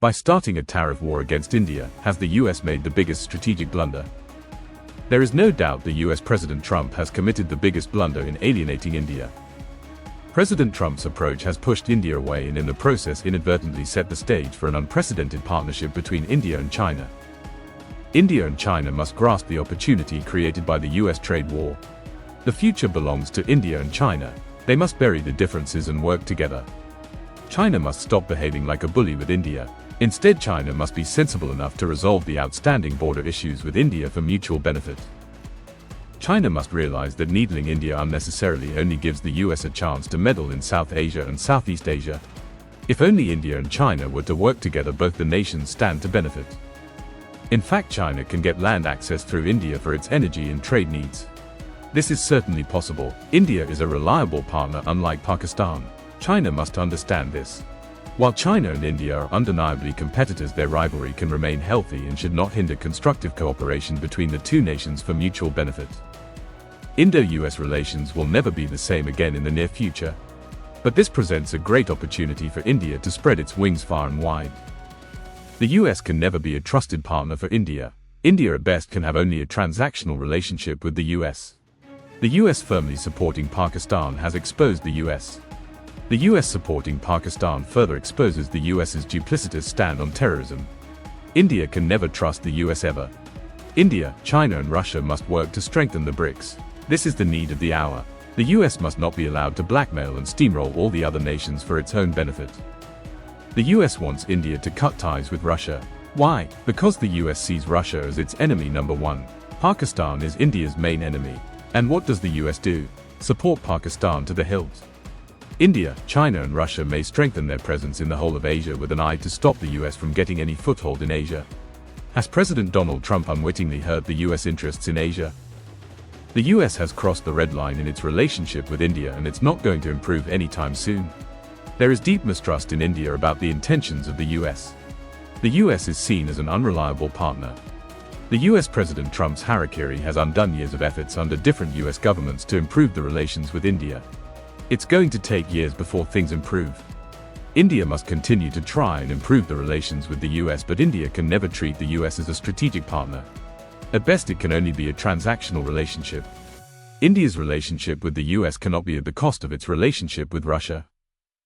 By starting a tariff war against India, has the US made the biggest strategic blunder? There is no doubt the US President Trump has committed the biggest blunder in alienating India. President Trump's approach has pushed India away and in the process inadvertently set the stage for an unprecedented partnership between India and China. India and China must grasp the opportunity created by the US trade war. The future belongs to India and China. They must bury the differences and work together. China must stop behaving like a bully with India. Instead, China must be sensible enough to resolve the outstanding border issues with India for mutual benefit. China must realize that needling India unnecessarily only gives the US a chance to meddle in South Asia and Southeast Asia. If only India and China were to work together, both the nations stand to benefit. In fact, China can get land access through India for its energy and trade needs. This is certainly possible. India is a reliable partner, unlike Pakistan. China must understand this. While China and India are undeniably competitors, their rivalry can remain healthy and should not hinder constructive cooperation between the two nations for mutual benefit. Indo-US relations will never be the same again in the near future. But this presents a great opportunity for India to spread its wings far and wide. The US can never be a trusted partner for India. India at best can have only a transactional relationship with the US. The US firmly supporting Pakistan has exposed the US. The US supporting Pakistan further exposes the US's duplicitous stand on terrorism. India can never trust the US ever. India, China and Russia must work to strengthen the BRICS. This is the need of the hour. The US must not be allowed to blackmail and steamroll all the other nations for its own benefit. The US wants India to cut ties with Russia. Why? Because the US sees Russia as its enemy number one. Pakistan is India's main enemy. And what does the US do? Support Pakistan to the hilt. India, China and Russia may strengthen their presence in the whole of Asia with an eye to stop the US from getting any foothold in Asia. Has President Donald Trump unwittingly hurt the US interests in Asia? The US has crossed the red line in its relationship with India, and it's not going to improve anytime soon. There is deep mistrust in India about the intentions of the US. The US is seen as an unreliable partner. The US President Trump's harakiri has undone years of efforts under different US governments to improve the relations with India. It's going to take years before things improve. India must continue to try and improve the relations with the US, but India can never treat the US as a strategic partner. At best, it can only be a transactional relationship. India's relationship with the US cannot be at the cost of its relationship with Russia.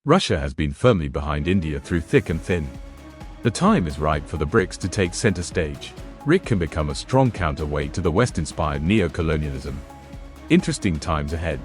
Russia has been firmly behind India through thick and thin. The time is right for the BRICS to take center stage. BRIC can become a strong counterweight to the West-inspired neo-colonialism. Interesting times ahead.